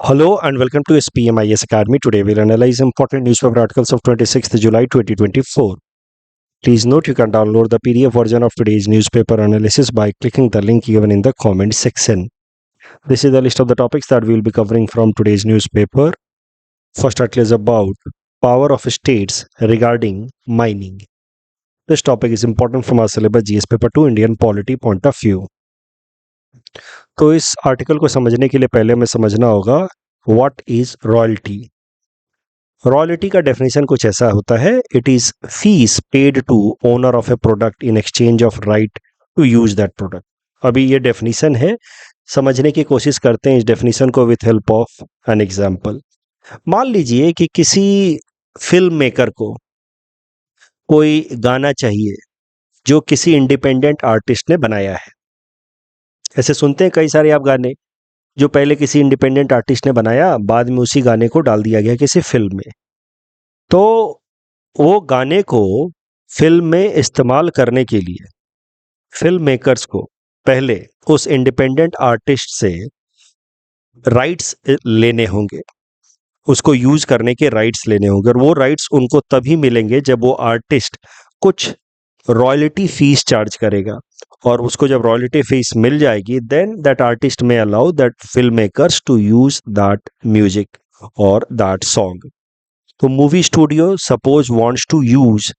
Hello and welcome to SPMIS Academy. Today we'll analyze important newspaper articles of 26th July 2024. Please note you can download the PDF version of today's newspaper analysis by clicking the link given in the comment section. This is the list of the topics that we will be covering from today's newspaper. First article is about power of states regarding mining. This topic is important from our syllabus GS paper 2 Indian polity point of view. तो इस article को समझने के लिए पहले हमें समझना होगा व्हाट इज रॉयल्टी। रॉयल्टी का डेफिनेशन कुछ ऐसा होता है, it is fee paid to owner of a product in exchange of right to use that product. अभी ये डेफिनेशन है, समझने की कोशिश करते हैं इस डेफिनेशन को with help of an example. मान लीजिए कि किसी फिल्म मेकर को कोई गाना चाहिए जो किसी इंडिपेंडेंट आर्टिस्ट ने बनाया है। ऐसे सुनते हैं कई सारे आप गाने जो पहले किसी इंडिपेंडेंट आर्टिस्ट ने बनाया, बाद में उसी गाने को डाल दिया गया किसी फिल्म में। तो वो गाने को फिल्म में इस्तेमाल करने के लिए फिल्म मेकर्स को पहले उस इंडिपेंडेंट आर्टिस्ट से राइट्स लेने होंगे, उसको यूज करने के राइट्स लेने होंगे, और वो राइट्स उनको तभी मिलेंगे जब वो आर्टिस्ट कुछ रॉयल्टी फीस चार्ज करेगा, और उसको जब रॉयल्टी फीस मिल जाएगी then that artist may allow that film makers to use that music और दैट सॉन्ग। तो movie studio suppose wants to use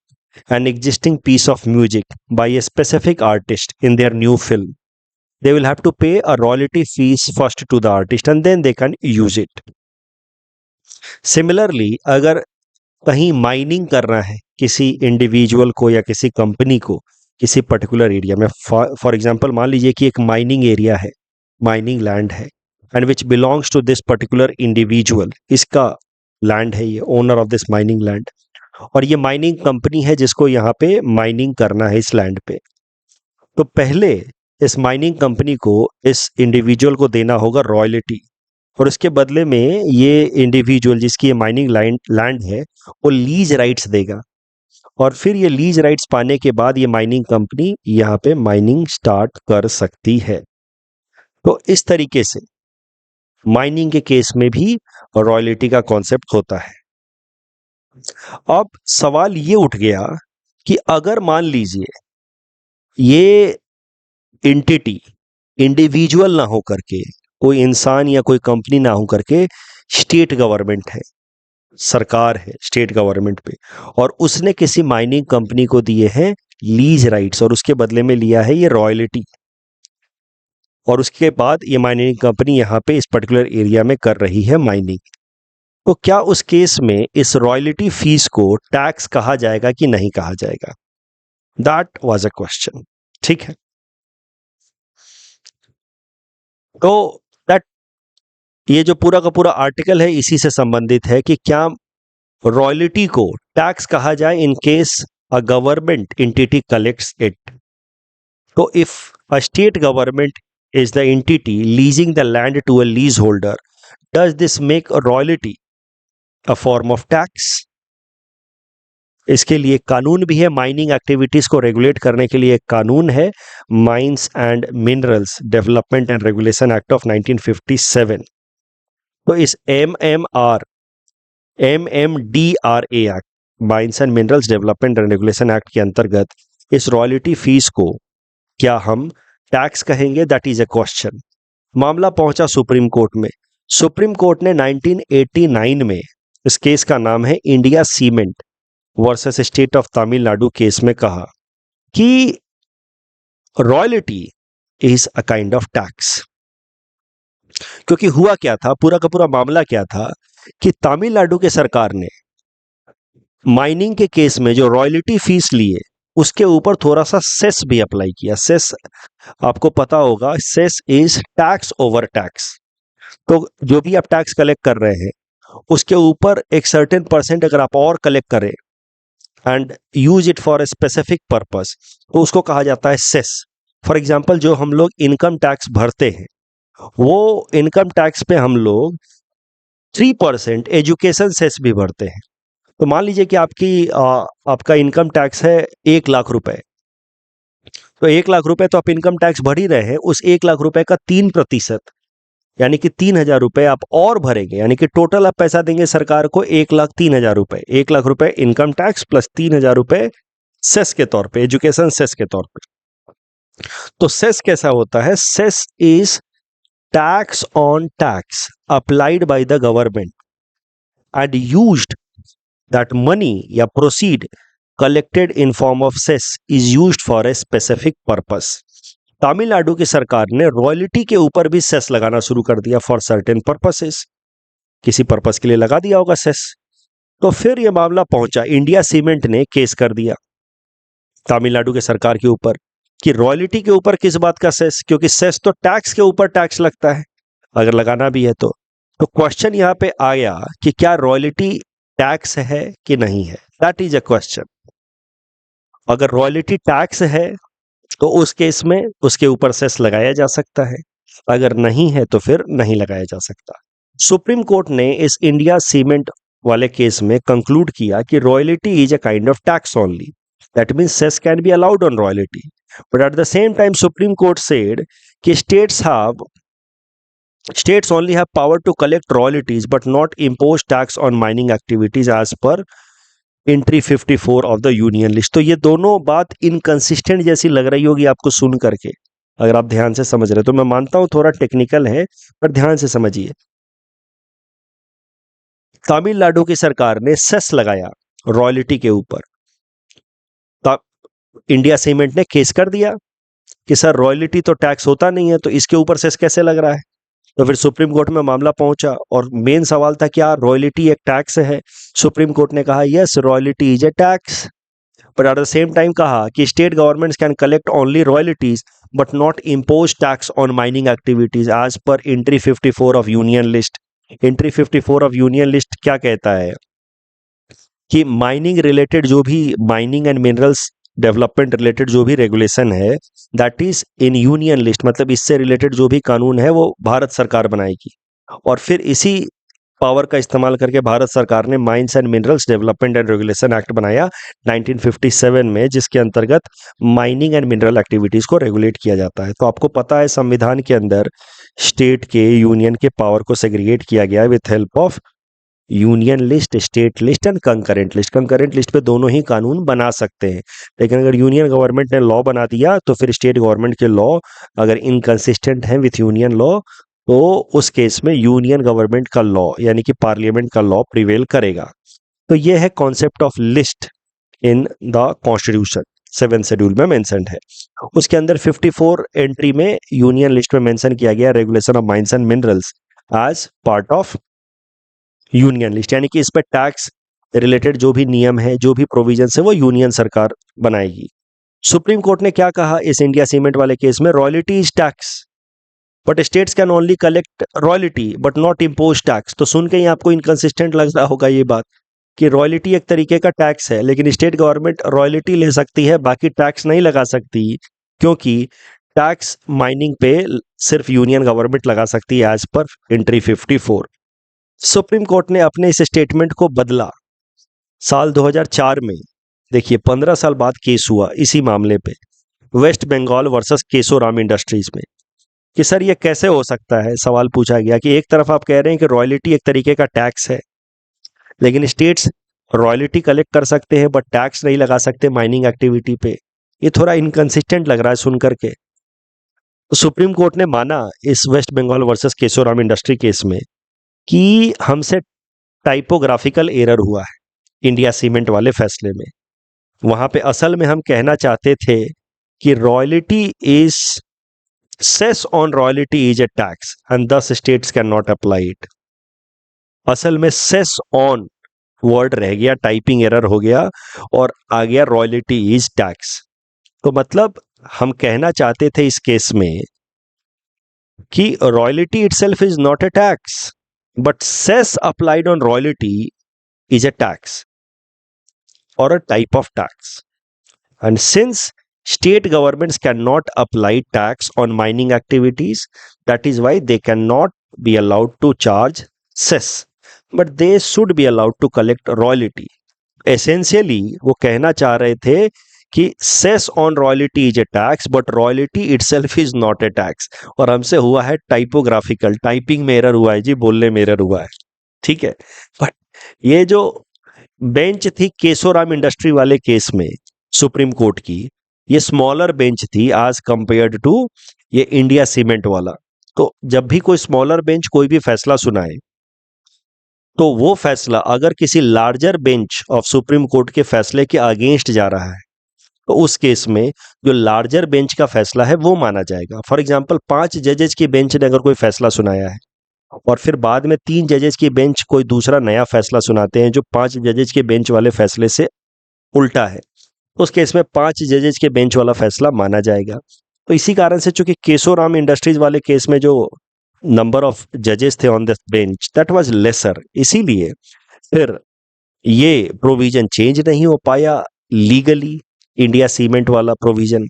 an existing piece of music by a specific artist in their new film, they will have to pay a royalty fees first to the artist and then they can use it. Similarly, अगर कहीं mining करना है किसी individual को या किसी company को किसी पर्टिकुलर एरिया में, फॉर एग्जांपल मान लीजिए कि एक माइनिंग एरिया है, माइनिंग लैंड है, and which belongs to this particular individual, इसका लैंड है, ये owner of this mining land, और ये माइनिंग कंपनी है जिसको यहाँ पे माइनिंग करना है इस लैंड पे। तो पहले इस माइनिंग कंपनी को इस इंडिविजुअल को देना होगा रॉयल्टी, और उसके बदले में ये इंडिविजुअल जिसकी ये माइनिंग लैंड है वो लीज राइट्स देगा, और फिर ये लीज राइट्स पाने के बाद ये माइनिंग कंपनी यहाँ पे माइनिंग स्टार्ट कर सकती है। तो इस तरीके से माइनिंग के केस में भी रॉयल्टी का कॉन्सेप्ट होता है। अब सवाल ये उठ गया कि अगर मान लीजिए ये एंटिटी इंडिविजुअल ना हो करके, कोई इंसान या कोई कंपनी ना हो करके स्टेट गवर्नमेंट है, सरकार है स्टेट गवर्नमेंट पे, और उसने किसी माइनिंग कंपनी को दिए हैं लीज राइट्स और उसके बदले में लिया है ये रॉयल्टी, और उसके बाद ये माइनिंग कंपनी यहाँ पे इस पर्टिकुलर एरिया में कर रही है माइनिंग, तो क्या उस केस में इस रॉयल्टी फीस को टैक्स कहा जाएगा कि नहीं कहा जाएगा? That was a question. ठीक है, तो दैट ये जो पूरा का पूरा आर्टिकल है इसी से संबंधित है कि क्या रॉयल्टी को टैक्स कहा जाए in case a government entity collects it. तो if a state government is the entity leasing the land to a lease holder, does this make a royalty a form of tax? इसके लिए कानून भी है, mining activities को regulate करने के लिए एक कानून है, mines and minerals development and regulation act of 1957। तो इस MMDRA act, mines and minerals development and regulation act के अंतर्गत इस रॉयल्टी फीस को क्या हम टैक्स कहेंगे? That is a question. मामला पहुंचा सुप्रीम कोर्ट में। सुप्रीम कोर्ट ने 1989 में, इस केस का नाम है India cement versus state of Tamil Nadu case में, कहा कि royalty is a kind of tax. क्योंकि हुआ क्या था, पूरा का पूरा मामला क्या था कि तमिलनाडु के सरकार ने माइनिंग के केस में जो रॉयल्टी फीस लिए उसके ऊपर थोड़ा सा सेस भी अप्लाई किया। सेस आपको पता होगा, cess is tax over tax. तो जो भी आप टैक्स कलेक्ट कर रहे हैं उसके ऊपर एक सर्टेन परसेंट अगर आप और कलेक्ट करें and use it for a specific purpose, तो उसको कहा जाता है सेस। फॉर एग्जाम्पल, जो हम लोग इनकम टैक्स भरते हैं वो इनकम टैक्स पे हम लोग 3% एजुकेशन सेस भी भरते हैं। तो मान लीजिए कि आपका इनकम टैक्स है 1 लाख रुपए, तो 1 लाख रुपए तो आप इनकम टैक्स भर ही रहे हैं, उस 1 लाख रुपए का 3% यानी कि 3,000 रुपए आप और भरेंगे, यानी कि टोटल आप पैसा देंगे सरकार को 1,03,000 रुपए। 1,00,000 रुपए इनकम टैक्स प्लस 3,000 रुपए सेस के तौर पे, एजुकेशन सेस के तौर पे। तो सेस कैसा होता है? Cess is tax on tax applied by the government and used that money या proceed collected in form of cess is used for a specific purpose। Tamil Nadu की सरकार ने रॉयल्टी के ऊपर भी सेस लगाना शुरू कर दिया फॉर सर्टेन पर्पसेस, किसी पर्पस के लिए लगा दिया होगा सेस। तो फिर यह मामला पहुंचा, इंडिया सीमेंट ने केस कर दिया तमिलनाडु की सरकार के ऊपर कि रॉयल्टी के ऊपर किस बात का सेस, क्योंकि सेस तो टैक्स के ऊपर टैक्स लगता है अगर लगाना भी है तो। क्वेश्चन यहां पे आया कि क्या रॉयल्टी टैक्स है कि नहीं है, दैट इज अ क्वेश्चन। अगर रॉयल्टी टैक्स है तो उस केस में उसके ऊपर सेस लगाया जा सकता है, अगर नहीं है तो फिर नहीं लगाया जा सकता। सुप्रीम कोर्ट ने इस इंडिया सीमेंट वाले केस में कंक्लूड किया कि royalty is a kind of tax only, that means cess can be allowed on royalty, but at the same time supreme court said कि states only have power to collect royalties but not impose tax on mining activities as per entry 54 of the union list। तो ये दोनों बात inconsistent जैसी लग रही होगी आपको सुन करके, अगर आप ध्यान से समझ रहे तो। मैं मानता हूं थोड़ा टेक्निकल है पर ध्यान से समझिए। तमिलनाडु की सरकार ने सेस लगाया रॉयल्टी के ऊपर, इंडिया सीमेंट ने केस कर दिया कि सर रॉयल्टी तो टैक्स होता नहीं है तो इसके ऊपर सेस कैसे लग रहा है। तो फिर सुप्रीम कोर्ट में मामला पहुंचा और मेन सवाल था क्या रॉयल्टी एक टैक्स है। सुप्रीम कोर्ट ने कहा yes royalty is a tax, but at the same time कहा कि state governments can collect only royalties but not impose tax on mining activities as per entry 54 of union list. Entry 54 of union list क्या कहता है कि mining related जो भी mining and minerals development related जो भी रेगुलेशन है that is in union list, मतलब इससे रिलेटेड जो भी कानून है वो भारत सरकार बनाएगी। और फिर इसी पावर का इस्तेमाल करके भारत सरकार ने mines and minerals development and regulation act बनाया 1957 में, जिसके अंतर्गत माइनिंग एंड मिनरल एक्टिविटीज को रेगुलेट किया जाता है। तो आपको पता है संविधान के अंदर स्टेट के यूनियन के पावर को सेग्रीगेट किया गया है with help of union list, state list and concurrent list. Concurrent list पे दोनों ही कानून बना सकते हैं, लेकिन अगर यूनियन गवर्नमेंट ने लॉ बना दिया तो फिर स्टेट गवर्नमेंट के लॉ अगर इनकंसिस्टेंट हैं विथ यूनियन लॉ तो उस केस में यूनियन गवर्नमेंट का लॉ यानी कि पार्लियामेंट का लॉ प्रिवेल करेगा। तो यह है concept of list in the constitution, 7th schedule में मेंशन्ड है। उसके अंदर 54 एंट्री में यूनियन लिस्ट में मेंशन किया गया regulation of mines and minerals as part of union list, यानी कि इस पर टैक्स रिलेटेड जो भी नियम है जो भी प्रोविजंस है वो यूनियन सरकार बनाएगी। सुप्रीम कोर्ट ने क्या कहा इस इंडिया सीमेंट वाले केस में, royalty is tax but states can only collect royalty but not impose tax. तो सुन के ही आपको इनकंसिस्टेंट लग रहा होगा ये बात कि रॉयल्टी एक तरीके का टैक्स है लेकिन स्टेट गवर्नमेंट रॉयल्टी ले सकती है बाकी टैक्स नहीं लगा सकती, क्योंकि टैक्स माइनिंग पे सिर्फ यूनियन गवर्नमेंट लगा सकती है as per entry 54। Supreme court ने अपने इस स्टेटमेंट को बदला साल 2004 में। देखिए 15 साल बाद केस हुआ इसी मामले पे, वेस्ट बंगाल वर्सेस केशोराम इंडस्ट्रीज में, कि सर ये कैसे हो सकता है। सवाल पूछा गया कि एक तरफ आप कह रहे हैं कि रॉयल्टी एक तरीके का टैक्स है लेकिन स्टेट्स रॉयल्टी कलेक्ट कर सकते हैं बट टैक्स नहीं लगा सकते माइनिंग एक्टिविटी पे, ये थोड़ा इनकंसिस्टेंट लग रहा है सुन करके। तो सुप्रीम कोर्ट ने माना इस West Bengal versus Kesoram industry case में कि हमसे टाइपोग्राफिकल एरर हुआ है इंडिया सीमेंट वाले फैसले में। वहां पे असल में हम कहना चाहते थे कि royalty is cess on royalty is a tax and thus states can not apply it. असल में सेस ऑन वर्ड रह गया, टाइपिंग एरर हो गया और आ गया रॉयल्टी इज टैक्स। तो मतलब हम कहना चाहते थे इस केस में कि royalty itself is not a tax but cess applied on royalty is a tax or a type of tax, and since state governments cannot apply tax on mining activities, that is why they cannot be allowed to charge cess, but they should be allowed to collect royalty। Essentially वो कहना चाह रहे थे कि cess on royalty is a tax but royalty itself is not a tax. और हमसे हुआ है टाइपोग्राफिकल, टाइपिंग में एरर हुआ है जी, बोलने में एरर हुआ है, ठीक है। बट ये जो बेंच थी केशोराम इंडस्ट्री वाले केस में सुप्रीम कोर्ट की, ये स्मॉलर बेंच थी आज कंपेयर्ड टू ये इंडिया सीमेंट वाला। तो जब भी कोई स्मॉलर बेंच कोई भी फैसला सुनाए, तो वो फैसला अगर किसी larger bench of supreme court के फैसले के अगेंस्ट जा रहा है, तो उस केस में जो लार्जर बेंच का फैसला है वो माना जाएगा। फॉर एग्जांपल 5 जजेस की बेंच ने अगर कोई फैसला सुनाया है और फिर बाद में 3 जजेस की बेंच कोई दूसरा नया फैसला सुनाते हैं जो 5 जजेस के बेंच वाले फैसले से उल्टा है, तो उस केस में 5 जजेस के बेंच वाला फैसला माना जाएगा। तो इसी कारण से चूंकि केशोराम इंडस्ट्रीज वाले केस में जो नंबर ऑफ जजेस थे on the bench that was lesser, इसीलिए फिर ये प्रोविजन चेंज नहीं हो पाया लीगली, इंडिया सीमेंट वाला प्रोविजन।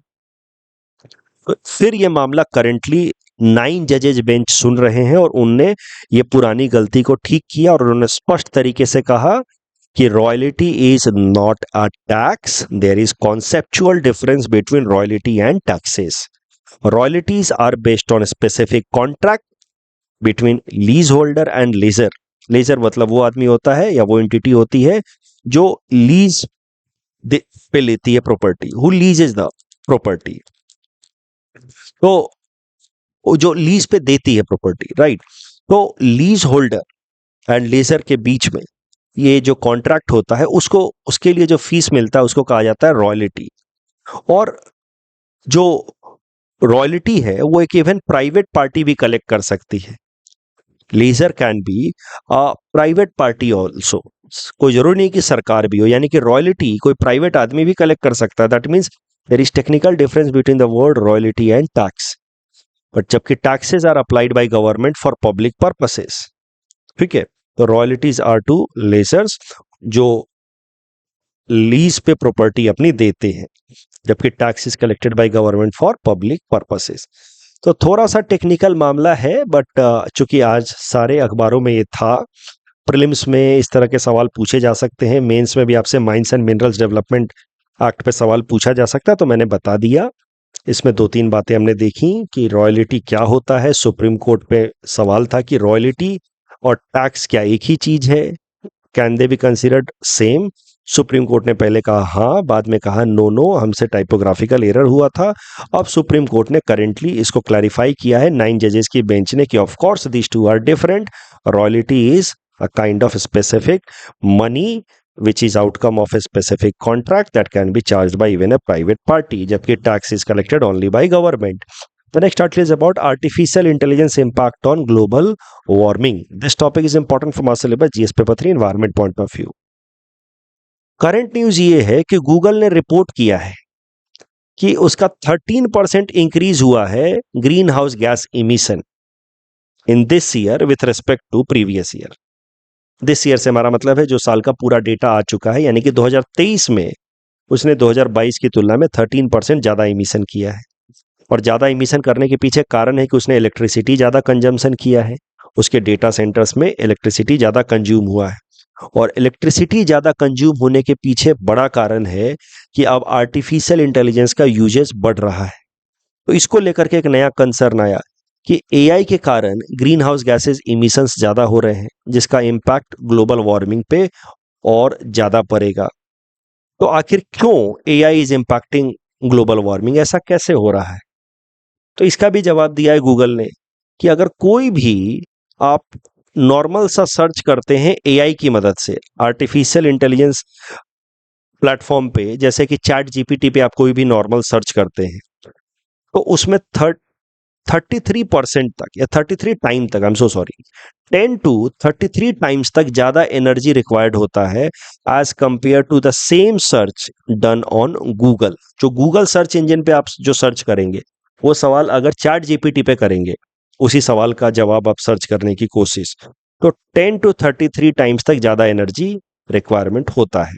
फिर ये मामला करेंटली 9 जजेज बेंच सुन रहे हैं और उनने ये पुरानी गलती को ठीक किया और उन्होंने स्पष्ट तरीके से कहा कि royalty is not a tax, there is conceptual difference between royalty and taxes. Royalties are based on specific contract between lease holder and lessor. Lessor मतलब वो आदमी होता है या वो एंटिटी होती है जो लीज पे लेती है property, who leases the property, तो वो जो लीज पे देती है प्रॉपर्टी, राइट। तो लीज होल्डर एंड लीजर के बीच में ये जो कॉन्ट्रैक्ट होता है उसको, उसके लिए जो फीस मिलता है उसको कहा जाता है रॉयल्टी। और जो रॉयल्टी है वो एक इवन प्राइवेट पार्टी भी कलेक्ट कर सकती है। Lessor can be a private party also, कोई जरूरी नहीं कि सरकार भी हो, यानी कि रॉयल्टी कोई प्राइवेट आदमी भी कलेक्ट कर सकता है। That means there is technical difference between the word royalty and tax. But जबकि taxes are applied by government for public purposes, ठीक है। तो रॉयल्टीज आर टू लेजर्स जो लीज पे प्रॉपर्टी अपनी देते हैं, जबकि tax is collected by government for public purposes. तो थोड़ा सा टेक्निकल मामला है, बट चूंकि आज सारे अखबारों में ये था, प्रीलिम्स में इस तरह के सवाल पूछे जा सकते हैं, मेंस में भी आपसे mines and minerals development act पे सवाल पूछा जा सकता है, तो मैंने बता दिया। इसमें 2-3 बातें हमने देखी कि रॉयल्टी क्या होता है। सुप्रीम कोर्ट पे सवाल था कि रॉयल्टी और टैक्स क्या एक ही चीज है, can they be considered same. Supreme court ने पहले कहा हाँ, बाद में कहा नो नो, हमसे टाइपोग्राफिकल एरर हुआ था। अब सुप्रीम कोर्ट ने करेंटली इसको क्लैरिफाई किया है 9 जजेस की बेंच ने कि of course this two are different. Royalty is a kind of specific money which is outcome of a specific contract that can be charged by even a private party, जबकि tax is collected only by government. The next article is about artificial intelligence impact on global warming. This topic is important from our syllabus GS paper 3 environment point of view. Current news ये है कि Google ने report किया है कि उसका 13% increase हुआ है green house gas emission in this year with respect to previous year. This year से हमारा मतलब है जो साल का पूरा डेटा आ चुका है, यानी कि 2023 में उसने 2022 की तुलना में 13% ज्यादा इमिशन किया है। और ज्यादा इमिशन करने के पीछे कारण है कि उसने इलेक्ट्रिसिटी ज्यादा कंजम्पशन किया है, उसके डेटा सेंटर्स में इलेक्ट्रिसिटी ज्यादा कंज्यूम हुआ है। और इलेक्ट्रिसिटी ज्यादा कंज्यूम होने के पीछे बड़ा कारण है कि अब आर्टिफिशियल इंटेलिजेंस का यूजेस बढ़ रहा है। तो इसको लेकर के एक नया कंसर्न आया कि एआई के कारण ग्रीन हाउस गैसेस इमिशंस ज्यादा हो रहे हैं, जिसका इम्पैक्ट ग्लोबल वार्मिंग पे और ज्यादा पड़ेगा। तो आखिर क्यों AI is impacting global warming, ऐसा कैसे हो रहा है? तो इसका भी जवाब दिया है गूगल ने कि अगर कोई भी आप नॉर्मल सा सर्च करते हैं एआई की मदद से, आर्टिफिशियल इंटेलिजेंस प्लेटफॉर्म पे, जैसे कि चैट जीपीटी पे आप कोई भी नॉर्मल सर्च करते हैं, तो उसमें 33% तक या 33 टाइम तक, I am so sorry, 10 to 33 times तक ज्यादा एनर्जी रिक्वायर्ड होता है as compare to the same search done on Google. जो गूगल सर्च इंजन पे आप जो सर्च करेंगे, वो सवाल अगर चैट जीपीटी पे करेंगे, उसी सवाल का जवाब आप सर्च करने की कोशिश, तो 10 to 33 टाइम्स तक ज्यादा एनर्जी रिक्वायरमेंट होता है।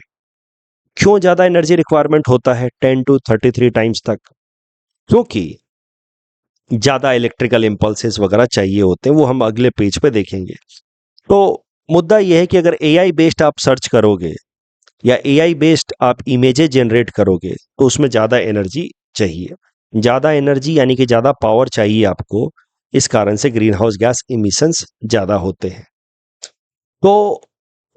क्यों ज्यादा एनर्जी रिक्वायरमेंट होता है 10 to 33 टाइम्स तक? क्योंकि ज्यादा इलेक्ट्रिकल इंपल्सेस वगैरह चाहिए होते हैं, वो हम अगले पेज पे देखेंगे। तो मुद्दा यह है कि अगर एआई बेस्ड आप सर्च करोगे या एआई बेस्ड आप इमेजेस जनरेट करोगे तो उसमें ज़्यादा एनर्जी चाहिए। ज़्यादा एनर्जी यानी कि ज़्यादा पावर चाहिए आपको, इस कारण से ग्रीन हाउस गैस इमिशंस ज़्यादा होते हैं। तो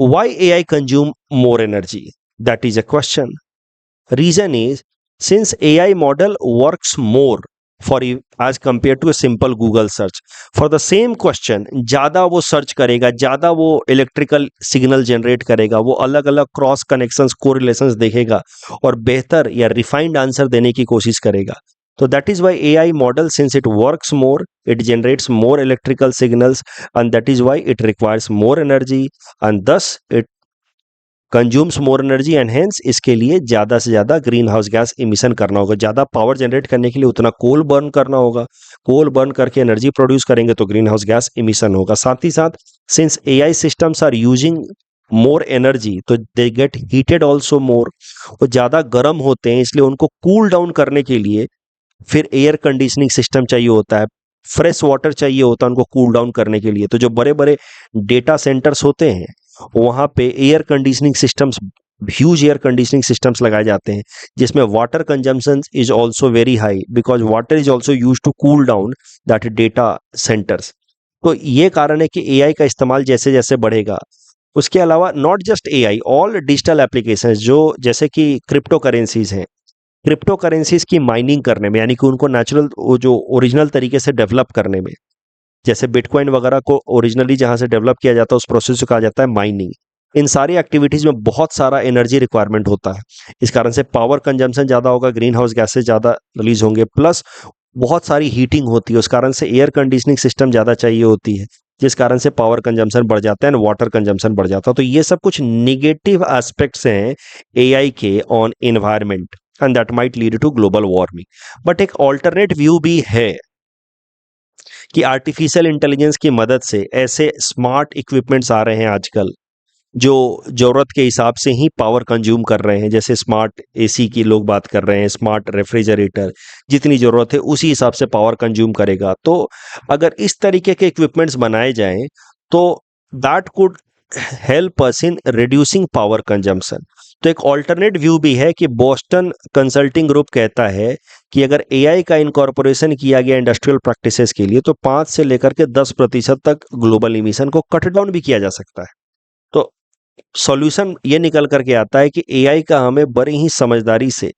why AI consume more energy? That is a question. Reason is, since AI model works more for as compared to a simple Google search. For the same question, ज़्यादा वो search करेगा, ज़्यादा वो electrical signal generate करेगा, वो अलग अलग cross connections correlations देखेगा और बेहतर या रिफाइंड आंसर देने की कोशिश करेगा। तो that is why AI model, since it works more, it generates more electrical signals, and that is why it requires more energy, and thus it consumes more energy, and hence इसके लिए ज़्यादा से ज़्यादा ग्रीन हाउस गैस इमिशन करना होगा। ज़्यादा power generate करने के लिए उतना कोल बर्न करना होगा, कोल बर्न करके एनर्जी प्रोड्यूस करेंगे तो ग्रीन हाउस गैस इमिशन होगा। साथ ही साथ since AI systems are using more energy तो they get heated also more, वो ज़्यादा गर्म होते हैं, इसलिए उनको कूल डाउन करने के लिए फिर एयर कंडीशनिंग सिस्टम चाहिए होता है, फ्रेश वाटर चाहिए होता है उनको कूल डाउन करने के लिए। तो जो बड़े बड़े डेटा सेंटर्स होते हैं वहाँ पे air conditioning systems, huge air conditioning systems लगाए जाते हैं, जिसमें water consumption is also very high because water is also use to cool down that data centers. तो ये कारण है कि AI का इस्तेमाल जैसे जैसे बढ़ेगा। उसके अलावा not just AI, all digital application जो जैसे कि क्रिप्टो करेंसीज हैं, क्रिप्टो करेंसीज की माइनिंग करने में, यानी कि उनको नेचुरल जो ओरिजिनल तरीके से डेवलप करने में, जैसे बिटकॉइन वगैरह को ओरिजिनली जहां से डेवलप किया जाता है उस प्रोसेस को कहा जाता है माइनिंग। इन सारी एक्टिविटीज में बहुत सारा एनर्जी रिक्वायरमेंट होता है, इस कारण से पावर कंजम्पशन ज़्यादा होगा, ग्रीन हाउस गैसेज ज़्यादा रिलीज होंगे, प्लस बहुत सारी हीटिंग होती है, उस कारण से एयर कंडीशनिंग सिस्टम ज़्यादा चाहिए होती है, जिस कारण से पावर कंजम्पशन बढ़ जाता है एंड वाटर कंजम्पशन बढ़ जाता है। तो ये सब कुछ निगेटिव एस्पेक्ट्स हैं AI के on environment, and that might lead to global warming. But एक ऑल्टरनेट व्यू भी है कि आर्टिफिशियल इंटेलिजेंस की मदद से ऐसे स्मार्ट इक्विपमेंट्स आ रहे हैं आजकल जो ज़रूरत के हिसाब से ही पावर कंज्यूम कर रहे हैं। जैसे स्मार्ट AC की लोग बात कर रहे हैं, स्मार्ट रेफ्रिजरेटर, जितनी ज़रूरत है उसी हिसाब से पावर कंज्यूम करेगा। तो अगर इस तरीके के इक्विपमेंट्स बनाए जाएं तो that could help us in reducing power consumption. तो एक ऑल्टरनेट व्यू भी है कि बोस्टन कंसल्टिंग ग्रुप कहता है कि अगर AI का इनकॉर्पोरेशन किया गया इंडस्ट्रियल प्रैक्टिसेस के लिए तो 5 से लेकर के 10% तक ग्लोबल इमिशन को कट डाउन भी किया जा सकता है। तो सॉल्यूशन ये निकल करके आता है कि AI का हमें बड़ी ही समझदारी से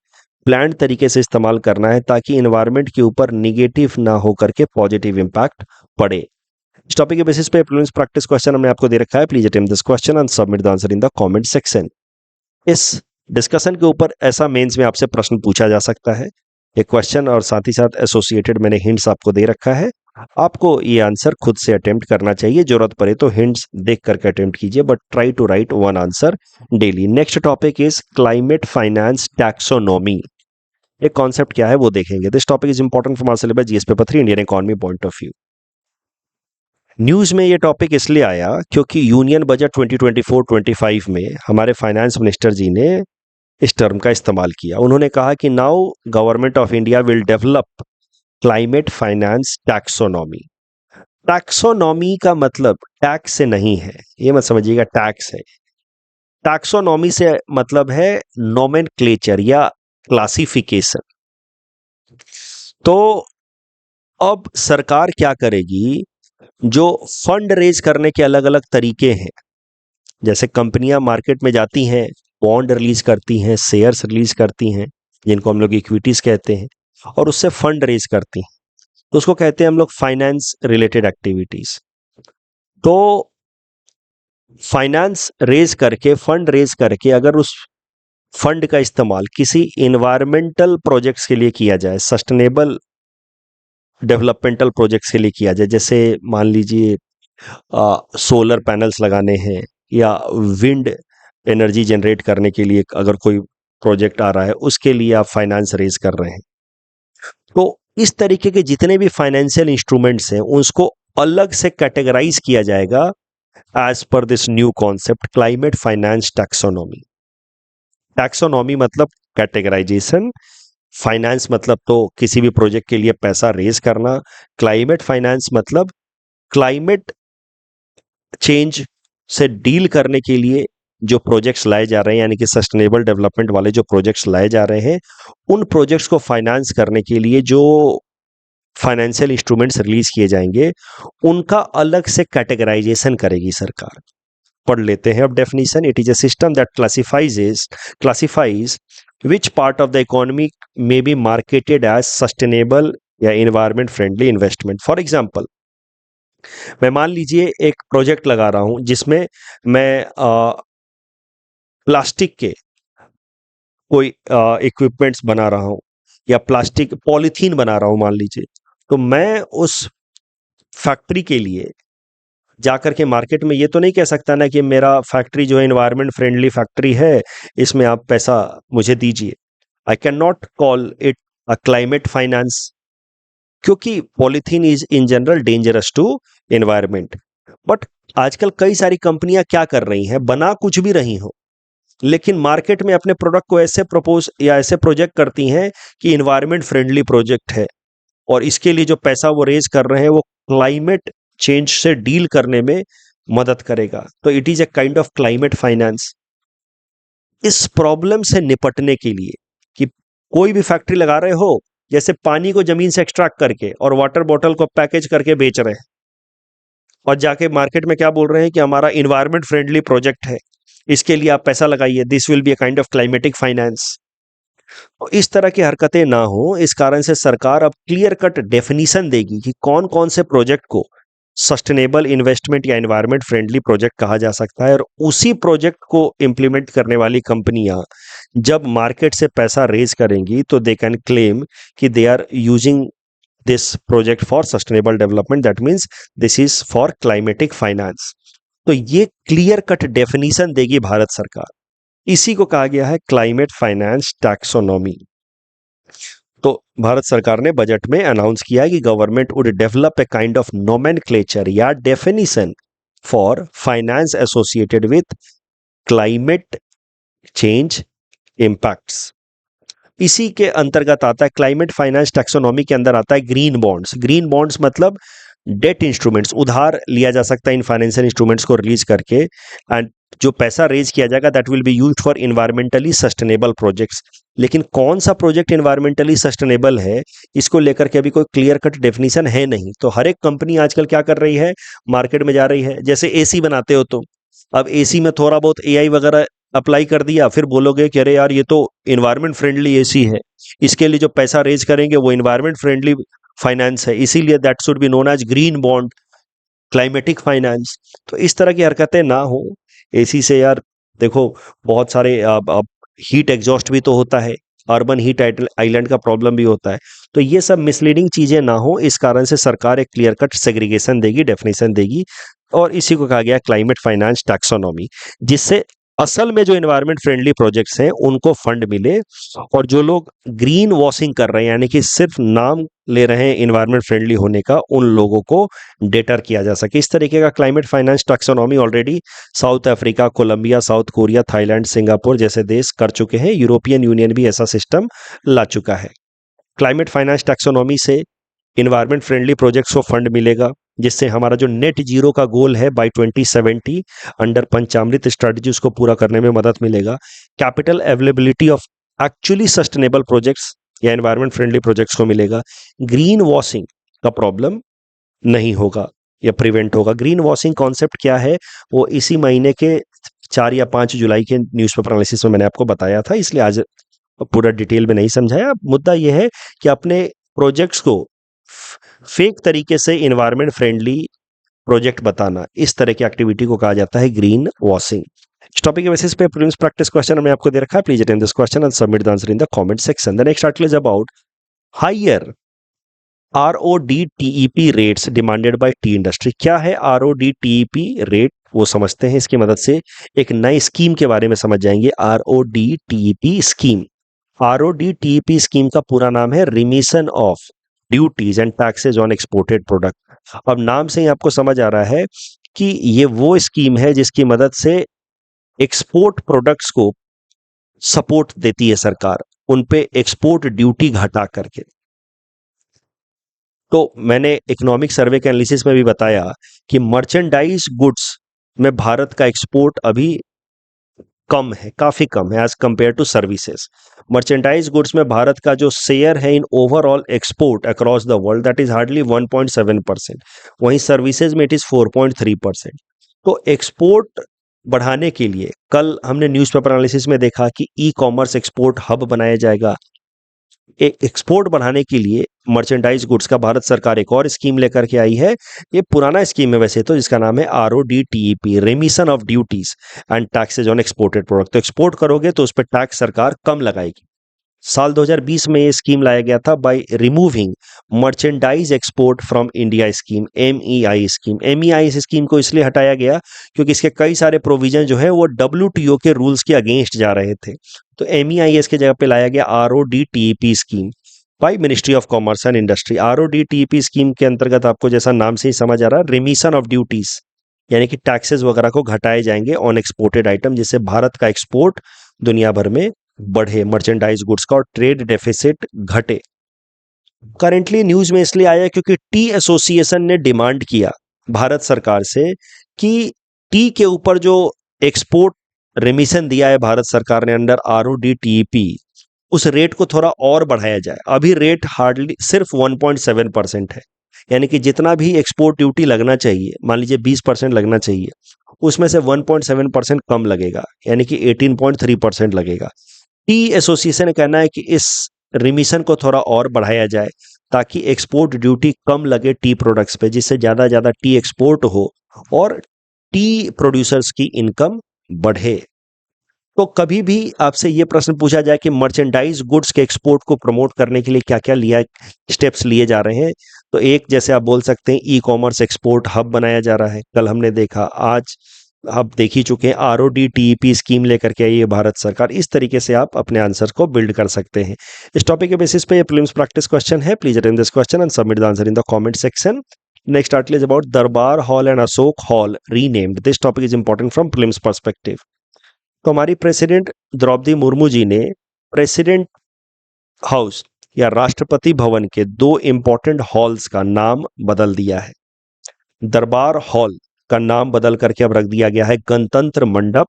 प्लान्ड तरीके से इस्तेमाल करना है ताकि एनवायरनमेंट के ऊपर निगेटिव ना हो करके पॉजिटिव इंपैक्ट पड़े। इस टॉपिक के बेसिस पे प्रीलिम्स प्रैक्टिस क्वेश्चन हमने आपको दे रखा है। Please attempt this question and submit the answer in the comment section. इस डिस्कशन के ऊपर ऐसा मेंस में आपसे प्रश्न पूछा जा सकता है, एक क्वेश्चन और साथ ही साथ एसोसिएटेड मैंने हिंट्स आपको दे रखा है। आपको ये आंसर खुद से अटेम्प्ट करना चाहिए, जरूरत पड़े तो हिंट्स देख करके अटेम्प्ट कीजिए, but try to write one answer daily. Next topic is climate finance taxonomy. एक कॉन्सेप्ट क्या है वो देखेंगे। This topic is important from our syllabus GS paper 3 Indian economy point of view. News में ये टॉपिक इसलिए आया क्योंकि यूनियन बजट 2024-25 में हमारे फाइनेंस मिनिस्टर जी ने इस टर्म का इस्तेमाल किया। उन्होंने कहा कि now government of India will develop climate finance taxonomy. Taxonomy का मतलब टैक्स से नहीं है, ये मत समझिएगा टैक्स है। टैक्सोनॉमी से मतलब है नोमेनक्लेचर या क्लासिफिकेशन। तो अब सरकार क्या करेगी, जो फंड रेज करने के अलग अलग तरीके हैं, जैसे कंपनियां मार्केट में जाती हैं, बॉन्ड रिलीज करती हैं, शेयर्स रिलीज करती हैं जिनको हम लोग इक्विटीज कहते हैं, और उससे फंड रेज करती हैं, तो उसको कहते हैं हम लोग फाइनेंस रिलेटेड एक्टिविटीज। तो फाइनेंस रेज करके, फंड रेज करके अगर उस फंड का इस्तेमाल किसी इन्वायरमेंटल प्रोजेक्ट्स के लिए किया जाए, सस्टेनेबल डेवलपमेंटल प्रोजेक्ट्स के लिए किया जाए, जैसे मान लीजिए सोलर पैनल्स लगाने हैं या विंड एनर्जी जनरेट करने के लिए अगर कोई प्रोजेक्ट आ रहा है, उसके लिए आप फाइनेंस रेज कर रहे हैं, तो इस तरीके के जितने भी फाइनेंशियल इंस्ट्रूमेंट्स हैं उसको अलग से कैटेगराइज किया जाएगा as per this new concept climate finance taxonomy. Taxonomy मतलब कैटेगराइजेशन, फाइनेंस मतलब तो किसी भी प्रोजेक्ट के लिए पैसा रेज करना, क्लाइमेट फाइनेंस मतलब क्लाइमेट चेंज से डील करने के लिए जो प्रोजेक्ट्स लाए जा रहे हैं, यानी कि सस्टेनेबल डेवलपमेंट वाले जो प्रोजेक्ट्स लाए जा रहे हैं, उन प्रोजेक्ट्स को फाइनेंस करने के लिए जो फाइनेंशियल इंस्ट्रूमेंट्स रिलीज किए जाएंगे, उनका अलग से कैटेगराइजेशन करेगी सरकार। पढ़ लेते हैं अब definition. It is a system that classifies which part of the economy may be marketed as sustainable या environment friendly investment. For example, मैं मान लीजिए एक प्रोजेक्ट लगा रहा हूं जिसमें मैं प्लास्टिक के कोई इक्विपमेंट्स बना रहा हूं या प्लास्टिक पॉलीथीन बना रहा हूं मान लीजिए, तो मैं उस फैक्ट्री के लिए जाकर के मार्केट में ये तो नहीं कह सकता ना कि मेरा फैक्ट्री जो है इन्वायरमेंट फ्रेंडली फैक्ट्री है, इसमें आप पैसा मुझे दीजिए। I can not call it a climate finance, क्योंकि polythene is in general dangerous to environment. But आजकल कई सारी कंपनियां क्या कर रही हैं, बना कुछ भी रही हो, लेकिन मार्केट में अपने प्रोडक्ट को ऐसे प्रपोज या ऐसे प्रोजेक्ट करती हैं कि इन्वायरमेंट फ्रेंडली प्रोजेक्ट है, और इसके लिए जो पैसा वो रेज कर रहे हैं वो क्लाइमेट चेंज से डील करने में मदद करेगा। तो it is a kind of climate finance. इस प्रॉब्लम से निपटने के लिए कि कोई भी फैक्ट्री लगा रहे हो, जैसे पानी को जमीन से एक्सट्रैक्ट करके और वाटर बॉटल को पैकेज करके बेच रहे हैं, और जाके मार्केट में क्या बोल रहे हैं कि हमारा इन्वायरमेंट फ्रेंडली प्रोजेक्ट है, इसके लिए आप पैसा लगाइए, this will be a kind of climatic finance. तो इस तरह की हरकतें ना हो, इस कारण से सरकार अब क्लियर कट डेफिनीशन देगी कि कौन कौन से प्रोजेक्ट को सस्टेनेबल इन्वेस्टमेंट या एनवायरमेंट फ्रेंडली प्रोजेक्ट कहा जा सकता है, और उसी प्रोजेक्ट को इंप्लीमेंट करने वाली कंपनियां जब मार्केट से पैसा रेज करेंगी तो दे कैन क्लेम कि they are using this project for sustainable development, that means this is for climatic finance. तो ये क्लियर कट डेफिनीशन देगी भारत सरकार। इसी को कहा गया है क्लाइमेट फाइनेंस टैक्सोनॉमी। तो भारत सरकार ने बजट में अनाउंस किया है कि government would develop a kind of nomenclature या definition for finance associated with climate change impacts. इसी के अंतर्गत आता है, क्लाइमेट फाइनेंस टैक्सोनॉमी के अंदर आता है ग्रीन बॉन्ड्स। ग्रीन बॉन्ड्स मतलब डेट इंस्ट्रूमेंट्स, उधार लिया जा सकता है इन फाइनेंशियल इंस्ट्रूमेंट्स को रिलीज करके, एंड जो पैसा रेज किया जाएगा that will be used for environmentally sustainable projects. लेकिन कौन सा प्रोजेक्ट इन्वायरमेंटली सस्टेनेबल है, इसको लेकर के अभी कोई क्लियर कट डेफिनेशन है नहीं। तो हर एक कंपनी आजकल क्या कर रही है, मार्केट में जा रही है, जैसे एसी बनाते हो तो अब एसी में थोड़ा बहुत एआई वगैरह अप्लाई कर दिया, फिर बोलोगे कि अरे यार ये तो इन्वायरमेंट फ्रेंडली एसी है, इसके लिए जो पैसा रेज करेंगे वो इन्वायरमेंट फ्रेंडली फाइनेंस है, इसीलिए that should be known as green bond, climatic finance. तो इस तरह की हरकतें ना हो। एसी से यार देखो बहुत सारे हीट एग्जॉस्ट भी तो होता है, अर्बन हीट आइलैंड का प्रॉब्लम भी होता है। तो ये सब मिसलीडिंग चीजें ना हो, इस कारण से सरकार एक क्लियर कट सेग्रीगेशन देगी, डेफिनेशन देगी, और इसी को कहा गया क्लाइमेट फाइनेंस टैक्सोनॉमी, जिससे असल में जो एनवायरमेंट फ्रेंडली प्रोजेक्ट्स हैं उनको फंड मिले, और जो लोग ग्रीन वॉशिंग कर रहे हैं यानी कि सिर्फ नाम ले रहे हैं एनवायरमेंट फ्रेंडली होने का, उन लोगों को डेटर किया जा सके। इस तरीके का climate finance taxonomy already South Africa, Colombia, South Korea, Thailand, Singapore जैसे देश कर चुके हैं। यूरोपियन यूनियन भी ऐसा सिस्टम ला चुका है। क्लाइमेट फाइनेंस टैक्सोनॉमी से इन्वायरमेंट फ्रेंडली प्रोजेक्ट्स को फंड मिलेगा, जिससे हमारा जो नेट जीरो का गोल है बाय 2070 अंडर पंचामृत स्ट्रेटजी, उसको पूरा करने में मदद मिलेगा। Capital availability of actually sustainable projects या एनवायरमेंट फ्रेंडली प्रोजेक्ट्स को मिलेगा। ग्रीन वॉशिंग का प्रॉब्लम नहीं होगा या प्रिवेंट होगा। ग्रीन वॉशिंग कॉन्सेप्ट क्या है, वो इसी महीने के 4 या 5 जुलाई के न्यूज़पेपर एनालिसिस में मैंने आपको बताया था, इसलिए आज पूरा डिटेल में नहीं समझाया। मुद्दा यह है कि अपने प्रोजेक्ट्स को फेक तरीके से इन्वायरमेंट फ्रेंडली प्रोजेक्ट बताना, इस तरह की एक्टिविटी को कहा जाता है ग्रीन वॉशिंग। इस टॉपिक के बेसिस पे प्रीवियस प्रैक्टिस क्वेश्चन हमने आपको दे रखा है, please attend this question and submit the answer in the comment section. The next article is about higher RODTEP rates demanded by tea industry. क्या है RODTEP रेट, वो समझते हैं। इसकी मदद से एक नई स्कीम के बारे में समझ जाएंगे, RODTEP स्कीम। RODTEP स्कीम का पूरा नाम है remission of duties and taxes on exported product. अब नाम से ही आपको समझ आ रहा है कि ये वो स्कीम है जिसकी मदद से एक्सपोर्ट प्रोडक्ट्स को सपोर्ट देती है सरकार, उन पे एक्सपोर्ट ड्यूटी घटा करके। तो मैंने इकोनॉमिक सर्वे के एनालिसिस में भी बताया कि मर्चेंडाइज गुड्स में भारत का एक्सपोर्ट अभी कम है, काफी कम है as compare to services. Merchandise goods में भारत का जो शेयर है in overall export across the world that is hardly 1.7%। वहीं सर्विसेज में इट इज 4.3%। तो एक्सपोर्ट बढ़ाने के लिए कल हमने न्यूज़पेपर एनालिसिस में देखा कि ई कॉमर्स एक्सपोर्ट हब बनाया जाएगा। एक्सपोर्ट बढ़ाने के लिए मर्चेंडाइज गुड्स का भारत सरकार एक और स्कीम लेकर के आई है। ये पुराना स्कीम है वैसे तो, जिसका नाम है RODTEP, रेमिशन of duties and taxes on exported product. तो एक्सपोर्ट करोगे तो उस पर टैक्स सरकार कम लगाएगी। साल 2020 में ये स्कीम लाया गया था by removing merchandise export from India scheme, MEI scheme. MEI इस स्कीम को इसलिए हटाया गया क्योंकि इसके कई सारे प्रोविजन जो है वो WTO के रूल्स के अगेंस्ट जा रहे थे। तो MEIS के जगह पे लाया गया RODTEP scheme by ministry of commerce and industry. RODTEP scheme के अंतर्गत आपको जैसा नाम से ही समझ आ रहा है, रिमिशन ऑफ ड्यूटीज, यानी कि टैक्सेस वगैरह को घटाए जाएंगे ऑन एक्सपोर्टेड आइटम, जिससे भारत का एक्सपोर्ट दुनिया भर में बढ़े, मर्चेंडाइज गुड्स का, और ट्रेड डेफिसिट घटे। करेंटली न्यूज में इसलिए आया क्योंकि टी एसोसिएशन ने डिमांड किया भारत सरकार से कि टी के ऊपर जो एक्सपोर्ट रेमिशन दिया है भारत सरकार ने अंडर RODTEP, उस रेट को थोड़ा और बढ़ाया जाए। अभी रेट हार्डली सिर्फ 1.7% है, यानी कि जितना भी एक्सपोर्ट ड्यूटी लगना चाहिए, मान लीजिए 20% लगना चाहिए, उसमें से 1.7% कम लगेगा, यानी कि 18.3% लगेगा। टी एसोसिएशन का कहना है कि इस रिमिशन को थोड़ा और बढ़ाया जाए ताकि एक्सपोर्ट ड्यूटी कम लगे टी प्रोडक्ट्स पे, जिससे ज़्यादा टी एक्सपोर्ट हो और टी प्रोड्यूसर्स की इनकम बढ़े। तो कभी भी आपसे ये प्रश्न पूछा जाए कि मर्चेंडाइज गुड्स के एक्सपोर्ट को प्रमोट करने के लिए क्या क्या स्टेप्स लिए जा रहे हैं, तो एक जैसे आप बोल सकते हैं ई कॉमर्स एक्सपोर्ट हब बनाया जा रहा है। कल हमने देखा, आज आप देख ही चुके हैं, RODTEP स्कीम लेकर के आई है भारत सरकार। इस तरीके से आप अपने आंसर को बिल्ड कर सकते हैं। इस टॉपिक के बेसिस पे ये प्रीलिम्स प्रैक्टिस क्वेश्चन है। Please attend this question and submit the answer in the comment section. Next article is about Durbar Hall and Ashok Hall renamed. This topic is important from prelims perspective. तो हमारी president Draupadi Murmu ji ने president house या राष्ट्रपति भवन के 2 important halls का नाम बदल दिया है। दरबार हॉल का नाम बदल करके अब रख दिया गया है गणतंत्र मंडप,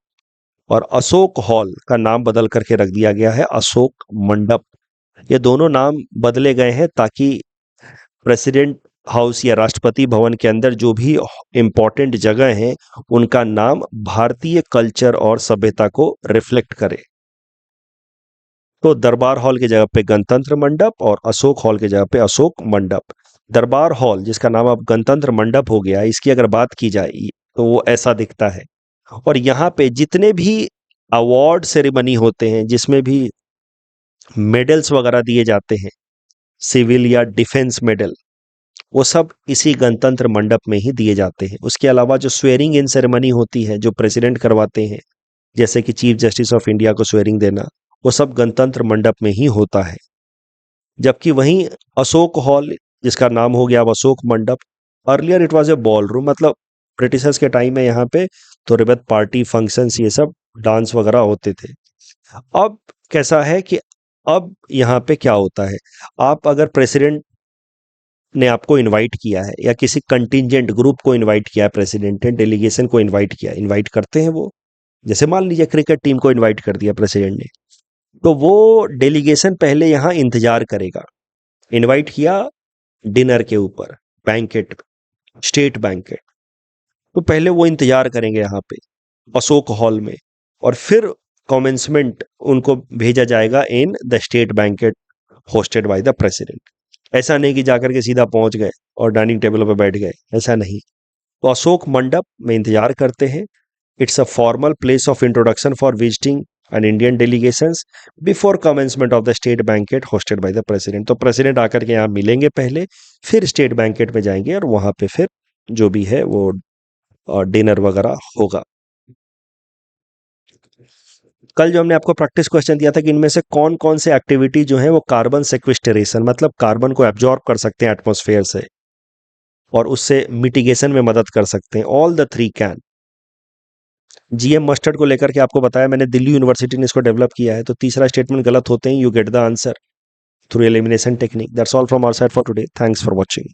और अशोक हॉल का नाम बदल करके रख दिया गया है अशोक मंडप। ये दोनों नाम बदले गए हैं ताकि प्रेसिडेंट हाउस या राष्ट्रपति भवन के अंदर जो भी इंपॉर्टेंट जगह हैं उनका नाम भारतीय कल्चर और सभ्यता को रिफ्लेक्ट करे। तो दरबार हॉल की जगह पे गणतंत्र मंडप और अशोक हॉल की जगह पे अशोक मंडप। दरबार हॉल जिसका नाम अब गणतंत्र मंडप हो गया, इसकी अगर बात की जाए तो वो ऐसा दिखता है। और यहाँ पे जितने भी अवार्ड सेरेमनी होते हैं, जिसमें भी मेडल्स वगैरह दिए जाते हैं, सिविल या डिफेंस मेडल, वो सब इसी गणतंत्र मंडप में ही दिए जाते हैं। उसके अलावा जो स्वेरिंग इन सेरेमनी होती है, जो प्रेसिडेंट करवाते हैं, जैसे कि चीफ जस्टिस ऑफ इंडिया को स्वेरिंग देना, वो सब गणतंत्र मंडप में ही होता है। जबकि वहीं अशोक हॉल जिसका नाम हो गया अब अशोक मंडप, earlier it was a ball room, मतलब ब्रिटिशर्स के टाइम में यहाँ पे थोड़े बहुत पार्टी फंक्शंस, ये सब डांस वगैरह होते थे। अब कैसा है कि अब यहाँ पे क्या होता है, आप अगर प्रेसिडेंट ने आपको इनवाइट किया है या किसी कंटिंजेंट ग्रुप को इनवाइट किया है, प्रेसिडेंट ने डेलीगेशन को इनवाइट किया, इनवाइट करते हैं वो, जैसे मान लीजिए क्रिकेट टीम को इनवाइट कर दिया प्रेसिडेंट ने, तो वो डेलीगेशन पहले यहाँ इंतजार करेगा। इनवाइट किया डिनर के ऊपर, बैंकेट, स्टेट बैंकेट, तो पहले वो इंतजार करेंगे यहाँ पे अशोक हॉल में, और फिर कमेंसमेंट उनको भेजा जाएगा in the state banquet hosted by the president. ऐसा नहीं कि जाकर के सीधा पहुंच गए और डाइनिंग टेबल पर बैठ गए, ऐसा नहीं। तो अशोक मंडप में इंतजार करते हैं। It's a formal place of introduction for visiting an Indian delegations before commencement of the state banquet hosted by the president. तो प्रेसिडेंट आकर के यहाँ मिलेंगे पहले, फिर स्टेट बैंकेट में जाएंगे और वहां पे फिर जो भी है वो डिनर वगैरह होगा। कल जो हमने आपको प्रैक्टिस क्वेश्चन दिया था कि इनमें से कौन कौन से एक्टिविटी जो है वो कार्बन सेक्वेस्टरेशन, मतलब कार्बन को एब्जॉर्ब कर सकते हैं एटमॉस्फेयर से और उससे मिटिगेशन में मदद कर सकते हैं। All the 3 can. GM mustard को लेकर के आपको बताया मैंने, दिल्ली यूनिवर्सिटी ने इसको डेवलप किया है। तो तीसरा स्टेटमेंट गलत होते हैं, you get the answer through elimination technique. That's all from our side for today. Thanks for watching.